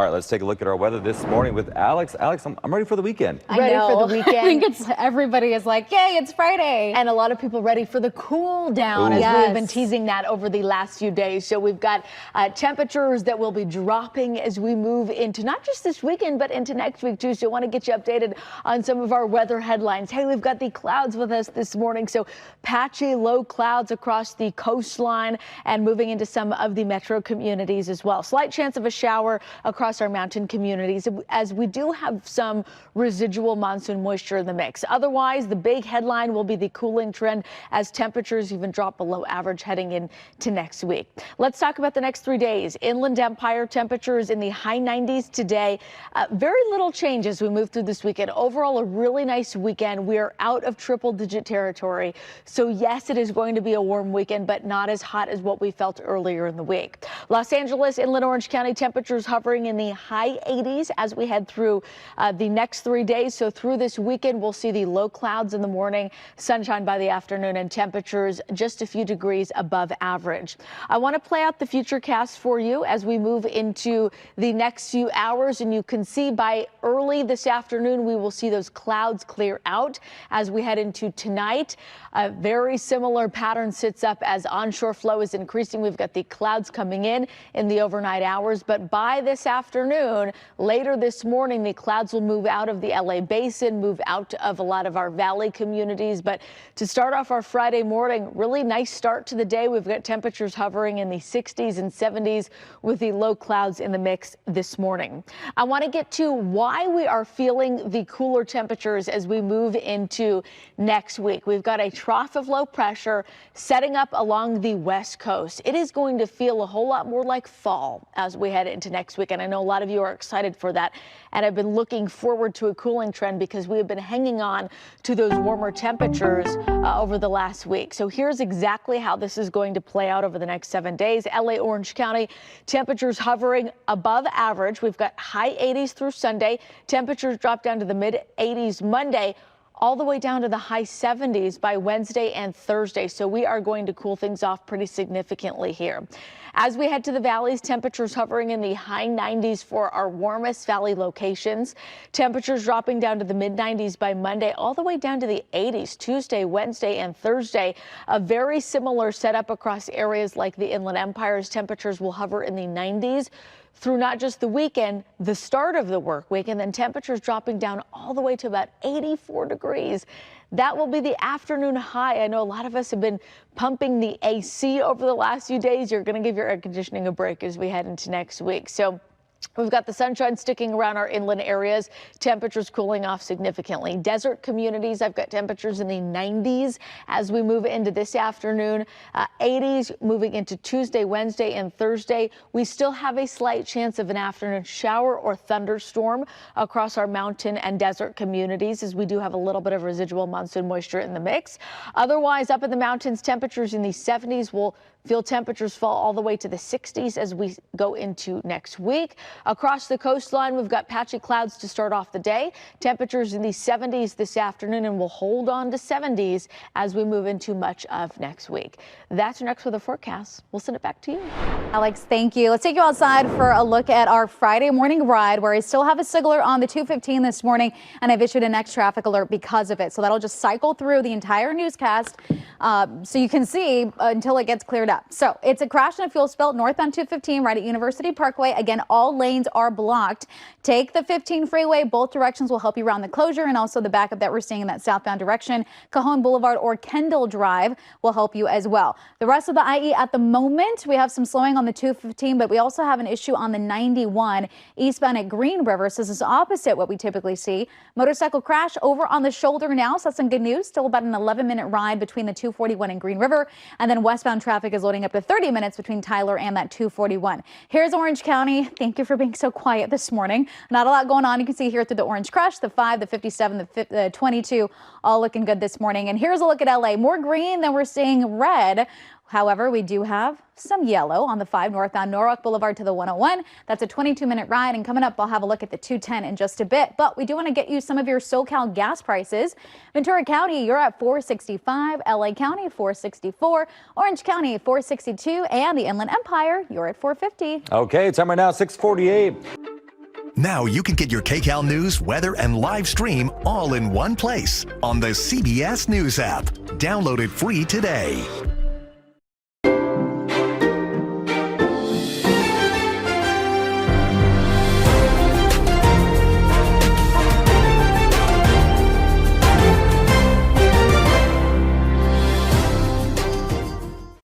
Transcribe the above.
All right, let's take a look at our weather this morning with Alex. Alex, I'm ready for the weekend. Ready for the weekend. I think everybody is like, yay, it's Friday. And a lot of people ready for the cool down, as we have been teasing that over the last few days. So we've got temperatures that will be dropping as we move into not just this weekend, but into next week too. So I want to get you updated on some of our weather headlines. Hey, we've got the clouds with us this morning. So patchy low clouds across the coastline and moving into some of the metro communities as well. Slight chance of a shower across our mountain communities, as we do have some residual monsoon moisture in the mix. Otherwise, the big headline will be the cooling trend as temperatures even drop below average heading into next week. Let's talk about the next 3 days. Inland Empire temperatures in the high 90s today. Very little change as we move through this weekend. Overall, a really nice weekend. We are out of triple-digit territory. So yes, it is going to be a warm weekend, but not as hot as what we felt earlier in the week. Los Angeles, Inland Orange County temperatures hovering in the high 80s as we head through the next 3 days. So through this weekend, we'll see the low clouds in the morning, sunshine by the afternoon, and temperatures just a few degrees above average. I want to play out the futurecast for you as we move into the next few hours. And you can see by early this afternoon, we will see those clouds clear out as we head into tonight. A very similar pattern sits up as onshore flow is increasing. We've got the clouds coming in the overnight hours, but by this afternoon, later this morning, the clouds will move out of the LA basin, move out of a lot of our valley communities. But to start off our Friday morning, really nice start to the day. We've got temperatures hovering in the 60s and 70s with the low clouds in the mix this morning. I want to get to why we are feeling the cooler temperatures as we move into next week. We've got a trough of low pressure setting up along the west coast. It is going to feel a whole lot more like fall as we head into next week. And I know a lot of you are excited for that. And I've been looking forward to a cooling trend because we have been hanging on to those warmer temperatures over the last week. So here's exactly how this is going to play out over the next 7 days. LA, Orange County, temperatures hovering above average. We've got high 80s through Sunday. Temperatures drop down to the mid 80s Monday, all the way down to the high 70s by Wednesday and Thursday. So we are going to cool things off pretty significantly here. As we head to the valleys, temperatures hovering in the high 90s for our warmest valley locations. Temperatures dropping down to the mid 90s by Monday, all the way down to the 80s Tuesday, Wednesday, and Thursday. A very similar setup across areas like the Inland Empire's temperatures will hover in the 90s through not just the weekend, the start of the work week, and then temperatures dropping down all the way to about 84 degrees. That will be the afternoon high. I know a lot of us have been pumping the AC over the last few days. You're going to give your air conditioning a break as we head into next week. So we've got the sunshine sticking around our inland areas, temperatures cooling off significantly. Desert communities, I've got temperatures in the 90s as we move into this afternoon, 80s moving into Tuesday, Wednesday, and Thursday. We still have a slight chance of an afternoon shower or thunderstorm across our mountain and desert communities, as we do have a little bit of residual monsoon moisture in the mix. Otherwise, up in the mountains, temperatures in the 70s will feel temperatures fall all the way to the 60s as we go into next week. Across the coastline, we've got patchy clouds to start off the day. Temperatures in the 70s this afternoon, and we'll hold on to 70s as we move into much of next week. That's your next weather forecast. We'll send it back to you. Alex, thank you. Let's take you outside for a look at our Friday morning ride, where I still have a signaler on the 215 this morning, and I've issued a next traffic alert because of it. So that'll just cycle through the entire newscast so you can see until it gets cleared up. So it's a crash and a fuel spill northbound 215 right at University Parkway. Again, all lanes are blocked. Take the 15 freeway. Both directions will help you around the closure, and also the backup that we're seeing in that southbound direction. Cajon Boulevard or Kendall Drive will help you as well. The rest of the IE at the moment, we have some slowing on the 215, but we also have an issue on the 91 eastbound at Green River. So this is opposite what we typically see. Motorcycle crash over on the shoulder now. So that's some good news. Still about an 11-minute ride between the 241 and Green River. And then westbound traffic is loading up to 30 minutes between Tyler and that 241. Here's Orange County. Thank you for being so quiet this morning. Not a lot going on. You can see here through the orange crush, the 5, the 57, the 22, all looking good this morning. And here's a look at LA. More green than we're seeing red. However, we do have some yellow on the 5 northbound Norwalk Boulevard to the 101. That's a 22-minute ride. And coming up, I'll have a look at the 210 in just a bit. But we do want to get you some of your SoCal gas prices. Ventura County, you're at $4.65. LA County, $4.64. Orange County, $4.62. And the Inland Empire, you're at $4.50. Okay, time right now, 6:48. Now you can get your KCAL news, weather, and live stream all in one place on the CBS News app. Download it free today.